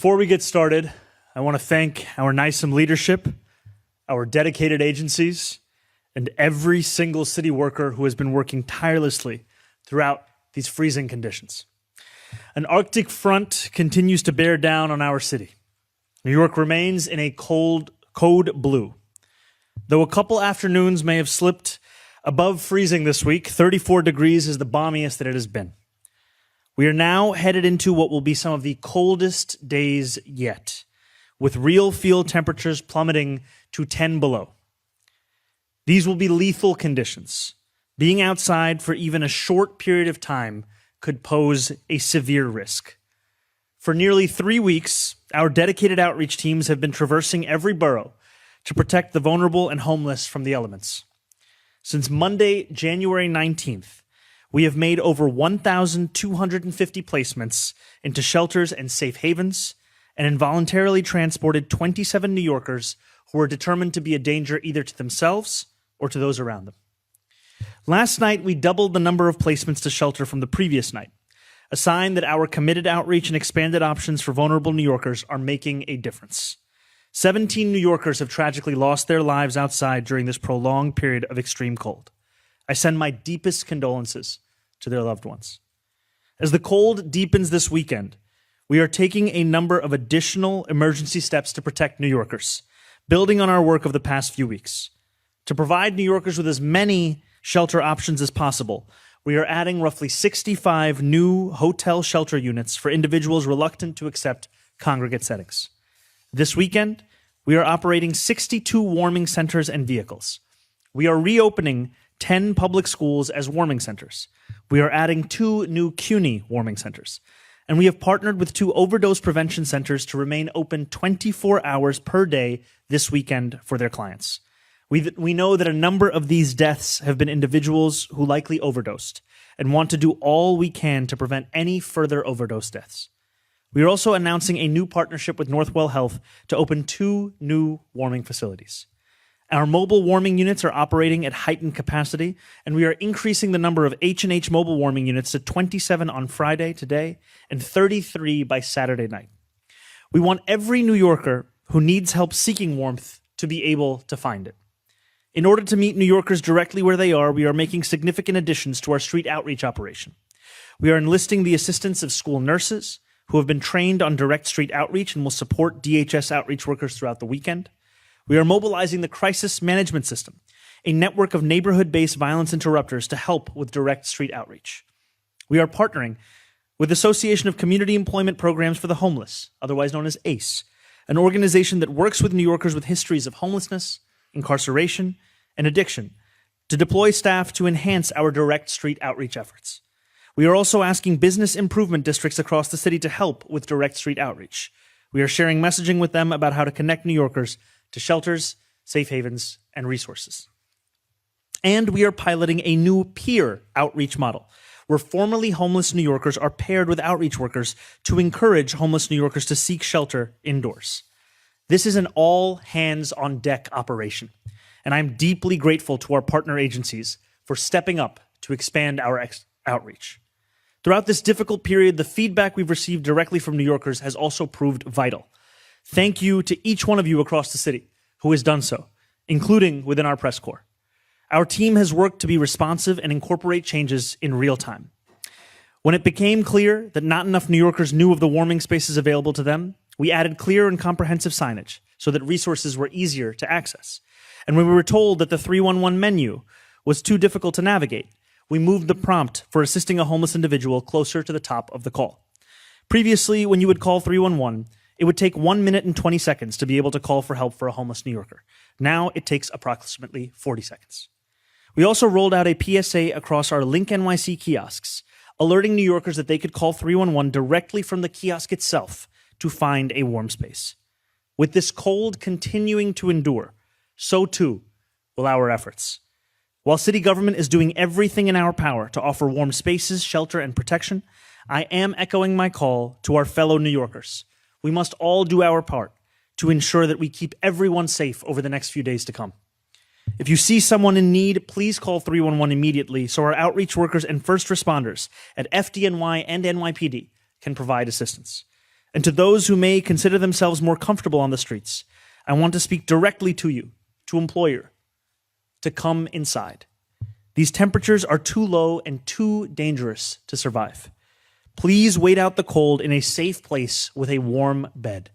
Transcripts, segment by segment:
Before we get started, I want to thank our NYC leadership, our dedicated agencies, and every single city worker who has been working tirelessly throughout these freezing conditions. An Arctic front continues to bear down on our city. New York remains in a code blue. Though a couple afternoons may have slipped above freezing this week, 34 degrees is the balmiest that it has been. We are now headed into what will be some of the coldest days yet, with real field temperatures plummeting to 10 below. These will be lethal conditions. Being outside for even a short period of time could pose a severe risk. For nearly 3 weeks, our dedicated outreach teams have been traversing every borough to protect the vulnerable and homeless from the elements. Since Monday, January 19th, we have made over 1,250 placements into shelters and safe havens and involuntarily transported 27 New Yorkers who are determined to be a danger either to themselves or to those around them. Last night, we doubled the number of placements to shelter from the previous night, a sign that our committed outreach and expanded options for vulnerable New Yorkers are making a difference. 17 New Yorkers have tragically lost their lives outside during this prolonged period of extreme cold. I send my deepest condolences to their loved ones. As the cold deepens this weekend, we are taking a number of additional emergency steps to protect New Yorkers, building on our work of the past few weeks. To provide New Yorkers with as many shelter options as possible, we are adding roughly 65 new hotel shelter units for individuals reluctant to accept congregate settings. This weekend, we are operating 62 warming centers and vehicles. We are reopening 10 public schools as warming centers. We are adding 2 new CUNY warming centers. And we have partnered with 2 overdose prevention centers to remain open 24 hours per day this weekend for their clients. We know that a number of these deaths have been individuals who likely overdosed and want to do all we can to prevent any further overdose deaths. We are also announcing a new partnership with Northwell Health to open 2 new warming facilities. Our mobile warming units are operating at heightened capacity, and we are increasing the number of H&H mobile warming units to 27 on Friday today and 33 by Saturday night. We want every New Yorker who needs help seeking warmth to be able to find it. In order to meet New Yorkers directly where they are, we are making significant additions to our street outreach operation. We are enlisting the assistance of school nurses who have been trained on direct street outreach and will support DHS outreach workers throughout the weekend. We are mobilizing the Crisis Management System, a network of neighborhood-based violence interrupters to help with direct street outreach. We are partnering with the Association of Community Employment Programs for the Homeless, otherwise known as ACE, an organization that works with New Yorkers with histories of homelessness, incarceration, and addiction, to deploy staff to enhance our direct street outreach efforts. We are also asking business improvement districts across the city to help with direct street outreach. We are sharing messaging with them about how to connect New Yorkers to shelters, safe havens, and resources. And we are piloting a new peer outreach model, where formerly homeless New Yorkers are paired with outreach workers to encourage homeless New Yorkers to seek shelter indoors. This is an all-hands-on-deck operation, and I'm deeply grateful to our partner agencies for stepping up to expand our outreach. Throughout this difficult period, the feedback we've received directly from New Yorkers has also proved vital. Thank you to each one of you across the city who has done so, including within our press corps. Our team has worked to be responsive and incorporate changes in real time. When it became clear that not enough New Yorkers knew of the warming spaces available to them, we added clear and comprehensive signage so that resources were easier to access. And when we were told that the 311 menu was too difficult to navigate, we moved the prompt for assisting a homeless individual closer to the top of the call. Previously, when you would call 311, it would take 1 minute and 20 seconds to be able to call for help for a homeless New Yorker. Now it takes approximately 40 seconds. We also rolled out a PSA across our Link NYC kiosks, alerting New Yorkers that they could call 311 directly from the kiosk itself to find a warm space. With this cold continuing to endure, so too will our efforts. While city government is doing everything in our power to offer warm spaces, shelter, and protection, I am echoing my call to our fellow New Yorkers. We must all do our part to ensure that we keep everyone safe over the next few days to come. If you see someone in need, please call 311 immediately so our outreach workers and first responders at FDNY and NYPD can provide assistance. And to those who may consider themselves more comfortable on the streets, I want to speak directly to you, to employer, to come inside. These temperatures are too low and too dangerous to survive. Please wait out the cold in a safe place with a warm bed.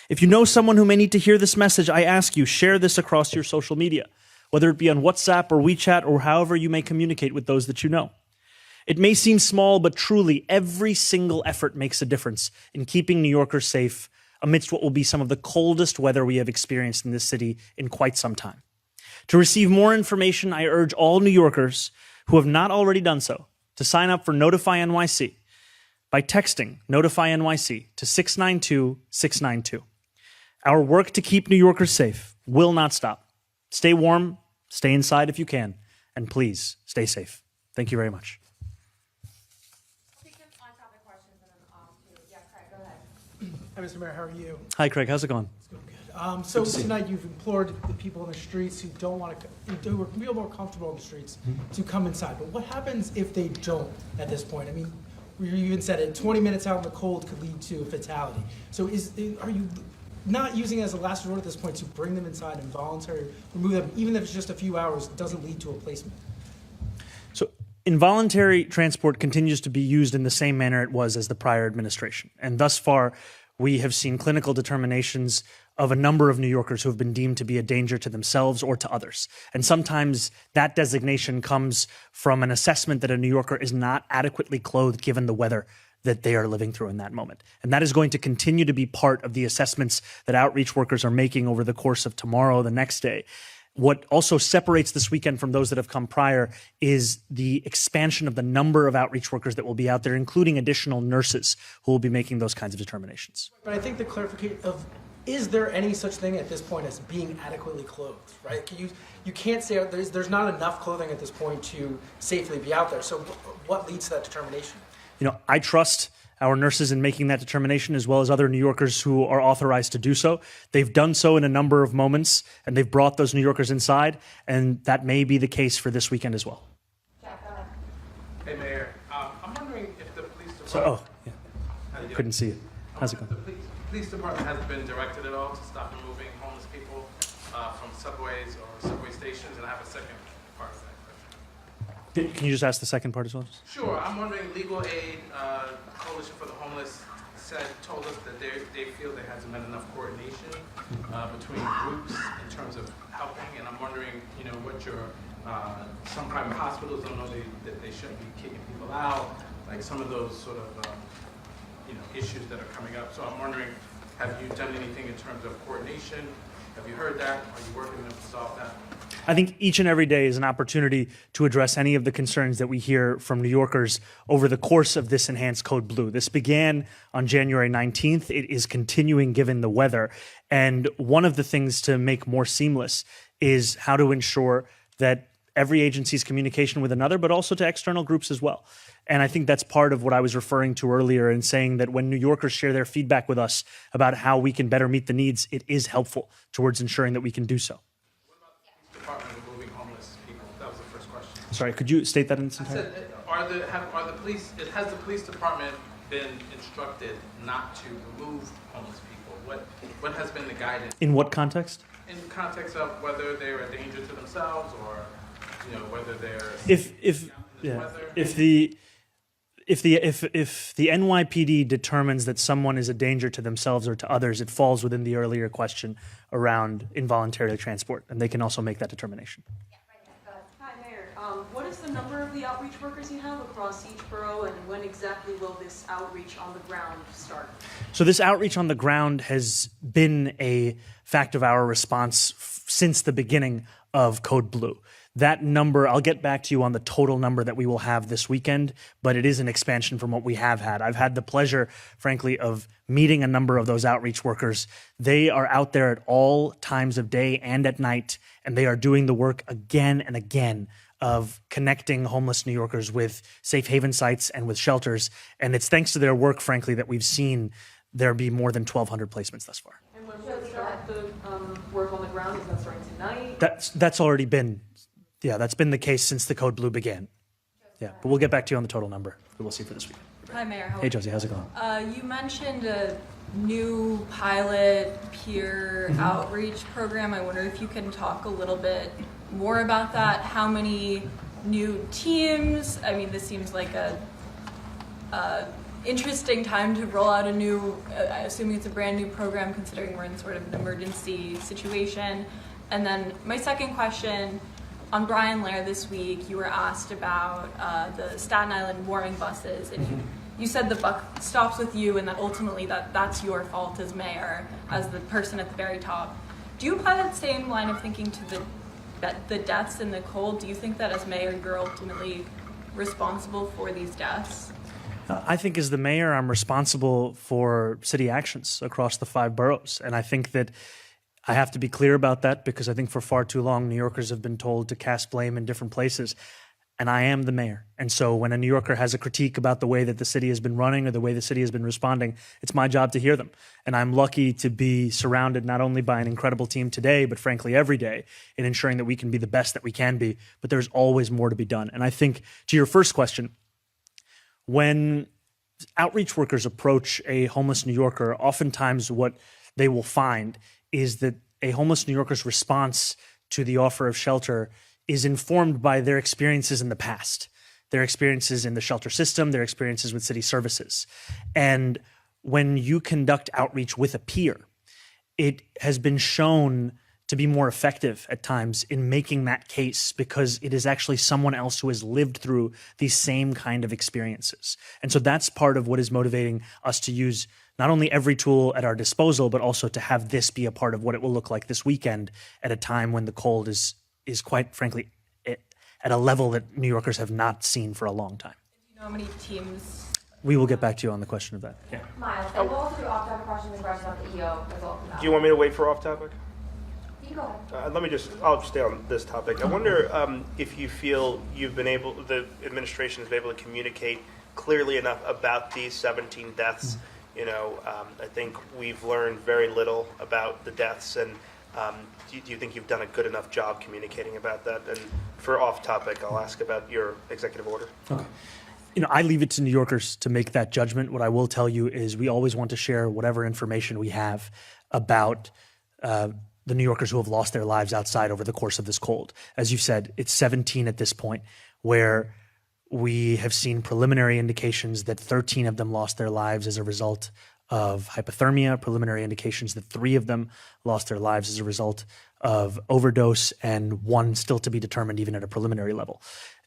If you know someone who may need to hear this message, I ask you, share this across your social media, whether it be on WhatsApp or WeChat or however you may communicate with those that you know. It may seem small, but truly every single effort makes a difference in keeping New Yorkers safe amidst what will be some of the coldest weather we have experienced in this city in quite some time. To receive more information, I urge all New Yorkers who have not already done so to sign up for Notify NYC by texting Notify NYC to 692-692. Our work to keep New Yorkers safe will not stop. Stay warm, stay inside if you can, and please stay safe. Thank you very much. Hi, Mr. Mayor, how are you? Hi, Craig. How's it going? It's going good. So tonight you've implored the people on the streets who don't want to, who feel more comfortable on the streets to come inside. But what happens if they don't at this point? I mean, you even said it, 20 minutes out in the cold could lead to a fatality. So are you not using it as a last resort at this point to bring them inside and voluntarily remove them, even if it's just a few hours, doesn't lead to a placement? So involuntary transport continues to be used in the same manner it was as the prior administration. And thus far, we have seen clinical determinations of a number of New Yorkers who have been deemed to be a danger to themselves or to others. And sometimes that designation comes from an assessment that a New Yorker is not adequately clothed given the weather that they are living through in that moment. And that is going to continue to be part of the assessments that outreach workers are making over the course of tomorrow, the next day. What also separates this weekend from those that have come prior is the expansion of the number of outreach workers that will be out there, including additional nurses who will be making those kinds of determinations. But I think the clarification of, is there any such thing at this point as being adequately clothed, right? You can't say there's not enough clothing at this point to safely be out there. So what leads to that determination? You know, I trust our nurses in making that determination, as well as other New Yorkers who are authorized to do so. They've done so in a number of moments, and they've brought those New Yorkers inside, and that may be the case for this weekend as well. Hey, Mayor. I'm wondering if the police department... Couldn't see it. How's it going? The police department has been directed at all to stop removing homeless people from subways or subway stations, and I have a second part of that question. Can you just ask the second part as well? Sure. I'm wondering, Legal Aid Coalition for the Homeless told us that they feel there hasn't been enough coordination between groups in terms of helping, and I'm wondering, you know, what your some private hospitals don't know that they shouldn't be kicking people out, like some of those sort of issues that are coming up. So I'm wondering, have you done anything in terms of coordination? Have you heard that? Are you working to solve that? I think each and every day is an opportunity to address any of the concerns that we hear from New Yorkers over the course of this enhanced Code Blue. This began on January 19th. It is continuing given the weather. And one of the things to make more seamless is how to ensure that every agency's communication with another, but also to external groups as well. And I think that's part of what I was referring to earlier in saying that when New Yorkers share their feedback with us about how we can better meet the needs, it is helpful towards ensuring that we can do so. Department of Moving Homeless People? That was the first question. Sorry, could you state that in its I entirety? said, has the police department been instructed not to remove homeless people? What has been the guidance? In what context? In the context of whether they're a danger to themselves, or whether they're if the NYPD determines that someone is a danger to themselves or to others, it falls within the earlier question around involuntary transport, and they can also make that determination. Hi, Mayor. What is the number of the outreach workers you have across each borough, and when exactly will this outreach on the ground start? So this outreach on the ground has been a fact of our response since the beginning of Code Blue. That number, I'll get back to you on the total number that we will have this weekend, but it is an expansion from what we have had. I've had the pleasure, frankly, of meeting a number of those outreach workers. They are out there at all times of day and at night, and they are doing the work again and again of connecting homeless New Yorkers with safe haven sites and with shelters. And it's thanks to their work, frankly, that we've seen there be more than 1,200 placements thus far. And when will start the work on the ground? Is that starting tonight? That's already been, that's been the case since the Code Blue began. Yeah, but we'll get back to you on the total number that we'll see for this week. Hi, Mayor. How are Hey, you? Josie, how's it going? You mentioned a new pilot peer outreach program. I wonder if you can talk a little bit more about that. How many new teams? I mean, this seems like a interesting time to roll out a new, assuming it's a brand new program, considering we're in sort of an emergency situation. And then my second question, on Brian Lair this week, you were asked about the Staten Island warming buses, and you said the buck stops with you, and that ultimately that's your fault as mayor, as the person at the very top. Do you apply that same line of thinking to the deaths in the cold? Do you think that as mayor, you're ultimately responsible for these deaths? I think as the mayor, I'm responsible for city actions across the 5 boroughs. And I think that I have to be clear about that because I think for far too long, New Yorkers have been told to cast blame in different places. And I am the mayor. And so when a New Yorker has a critique about the way that the city has been running or the way the city has been responding, it's my job to hear them. And I'm lucky to be surrounded not only by an incredible team today, but frankly every day in ensuring that we can be the best that we can be. But there's always more to be done. And I think to your first question, when outreach workers approach a homeless New Yorker, oftentimes what they will find is that a homeless New Yorker's response to the offer of shelter is informed by their experiences in the past, their experiences in the shelter system, their experiences with city services. And when you conduct outreach with a peer, it has been shown to be more effective at times in making that case because it is actually someone else who has lived through these same kind of experiences. And so that's part of what is motivating us to use not only every tool at our disposal, but also to have this be a part of what it will look like this weekend at a time when the cold is quite frankly at a level that New Yorkers have not seen for a long time. Do you know how many teams? We will get back to you on the question of that. Yeah. Miles, and we'll also do off-topic questions and questions about the EO as well. Do you want me to wait for off topic? You can go ahead. I'll stay on this topic. I wonder if you feel the administration has been able to communicate clearly enough about these 17 deaths. You know, I think we've learned very little about the deaths, and do you think you've done a good enough job communicating about that? And for off topic, I'll ask about your executive order. Okay. You know, I leave it to New Yorkers to make that judgment. What I will tell you is we always want to share whatever information we have about the New Yorkers who have lost their lives outside over the course of this cold. As you said, it's 17 at this point, where we have seen preliminary indications that 13 of them lost their lives as a result of hypothermia, preliminary indications that 3 of them lost their lives as a result of overdose, and 1 still to be determined even at a preliminary level.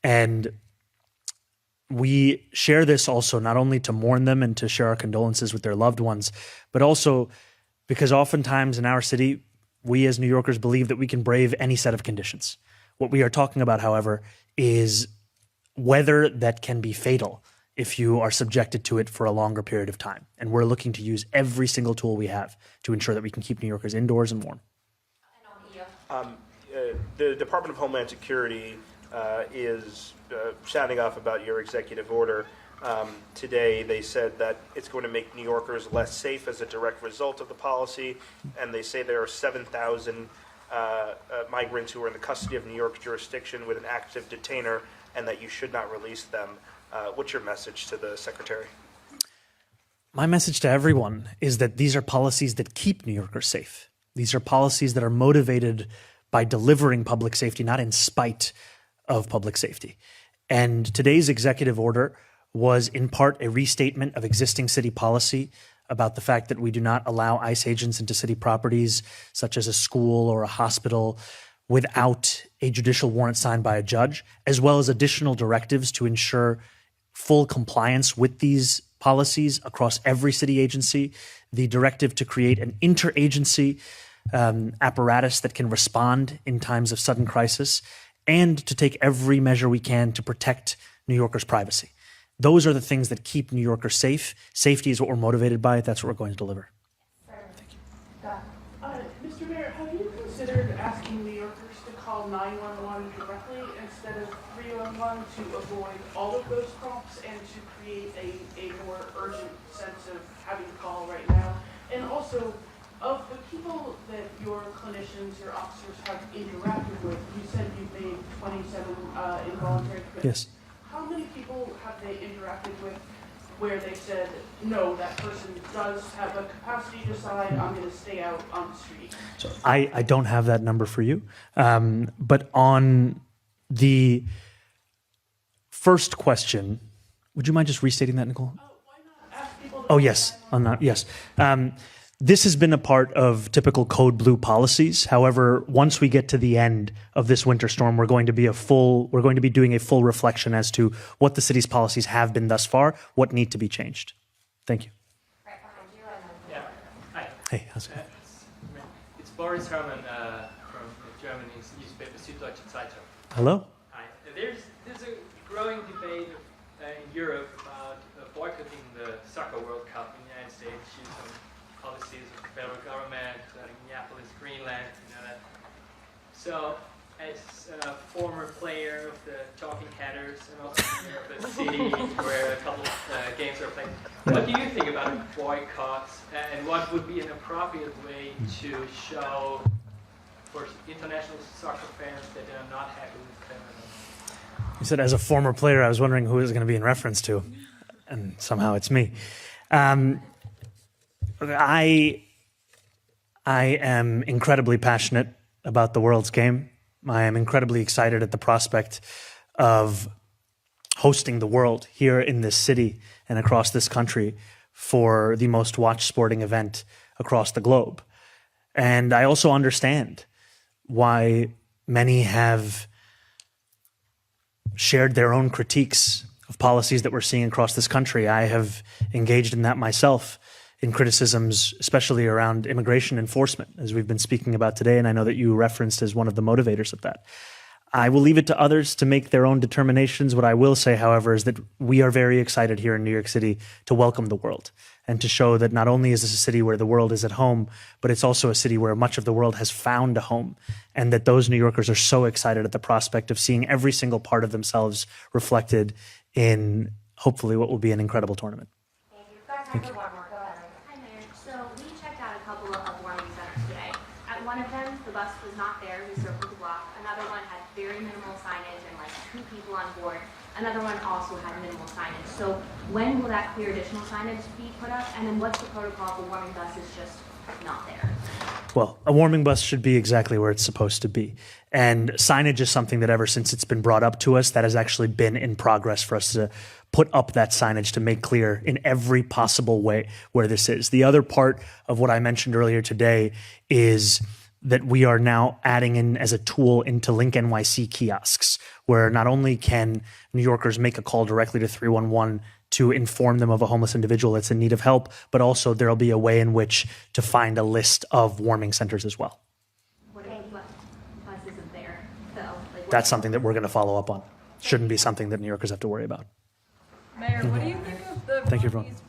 And we share this also not only to mourn them and to share our condolences with their loved ones, but also because oftentimes in our city, we as New Yorkers believe that we can brave any set of conditions. What we are talking about, however, is weather that can be fatal if you are subjected to it for a longer period of time. And we're looking to use every single tool we have to ensure that we can keep New Yorkers indoors and warm. And on EO. The Department of Homeland Security is sounding off about your executive order. Today they said that it's going to make New Yorkers less safe as a direct result of the policy, and they say there are 7,000 migrants who are in the custody of New York jurisdiction with an active detainer, and that you should not release them. What's your message to the Secretary? My message to everyone is that these are policies that keep New Yorkers safe. These are policies that are motivated by delivering public safety, not in spite of public safety. And today's executive order was in part a restatement of existing city policy about the fact that we do not allow ICE agents into city properties, such as a school or a hospital, without a judicial warrant signed by a judge, as well as additional directives to ensure full compliance with these policies across every city agency, the directive to create an interagency apparatus that can respond in times of sudden crisis, and to take every measure we can to protect New Yorkers' privacy. Those are the things that keep New Yorkers safe. Safety is what we're motivated by. That's what we're going to deliver. Mr. Mayor, have you considered asking New Yorkers to call 911 directly instead of 311 to avoid all of those prompts and to create a more urgent sense of having to call right now? And also, of the people that your clinicians, your officers have interacted with, you said you've made 27 involuntary commitments. Yes. how many people have they interacted with where they said, no, that person does have a capacity to decide, I'm going to stay out on the street? So I don't have that number for you. But on the first question, would you mind just restating that, Nicole? Why not ask people to Oh, yes, on that, yes. This has been a part of typical Code Blue policies. However, once we get to the end of this winter storm, we're going to be doing a full reflection as to what the city's policies have been thus far, what need to be changed. Thank you. Right behind you and then. Yeah. Hi. Hey, how's it going? It's Boris Herrmann from Germany's newspaper Süddeutsche Zeitung. Hello? Hi. There's a growing debate in Europe about boycotting the Soccer World Cup in the United States due to some policies of the federal government, Minneapolis, Greenland, you know that. So, as a former player of the Talking Headers and also of the city where a couple of games are played, what do you think about boycotts, and what would be an appropriate way to show for international soccer fans that they are not happy with them? You said as a former player, I was wondering who it was going to be in reference to, and somehow it's me. I am incredibly passionate about the world's game. I am incredibly excited at the prospect of hosting the world here in this city and across this country for the most watched sporting event across the globe. And I also understand why many have shared their own critiques of policies that we're seeing across this country. I have engaged in that myself, in criticisms, especially around immigration enforcement, as we've been speaking about today, and I know that you referenced as one of the motivators of that. I will leave it to others to make their own determinations. What I will say, however, is that we are very excited here in New York City to welcome the world and to show that not only is this a city where the world is at home, but it's also a city where much of the world has found a home, and that those New Yorkers are so excited at the prospect of seeing every single part of themselves reflected in hopefully what will be an incredible tournament. Thank you. Guys, time for one more. Go ahead. Hi, Mayor. So we checked out a couple of warming centers today. At one of them, the bus was not there. We circled the block. Another one had very minimal signage and like 2 people on board. Another one also had minimal signage. So when will that clear additional signage be put up? And then what's the protocol for warming buses just not there? Well, a warming bus should be exactly where it's supposed to be. And signage is something that ever since it's been brought up to us, that has actually been in progress for us to put up that signage to make clear in every possible way where this is. The other part of what I mentioned earlier today is that we are now adding in as a tool into Link NYC kiosks, where not only can New Yorkers make a call directly to 311 to inform them of a homeless individual that's in need of help, but also there'll be a way in which to find a list of warming centers as well. What if the bus isn't there, though? Like, That's something that we're going to follow up on. Shouldn't be something that New Yorkers have to worry about. Mayor, what do you think of the Thank you, everyone. Northeast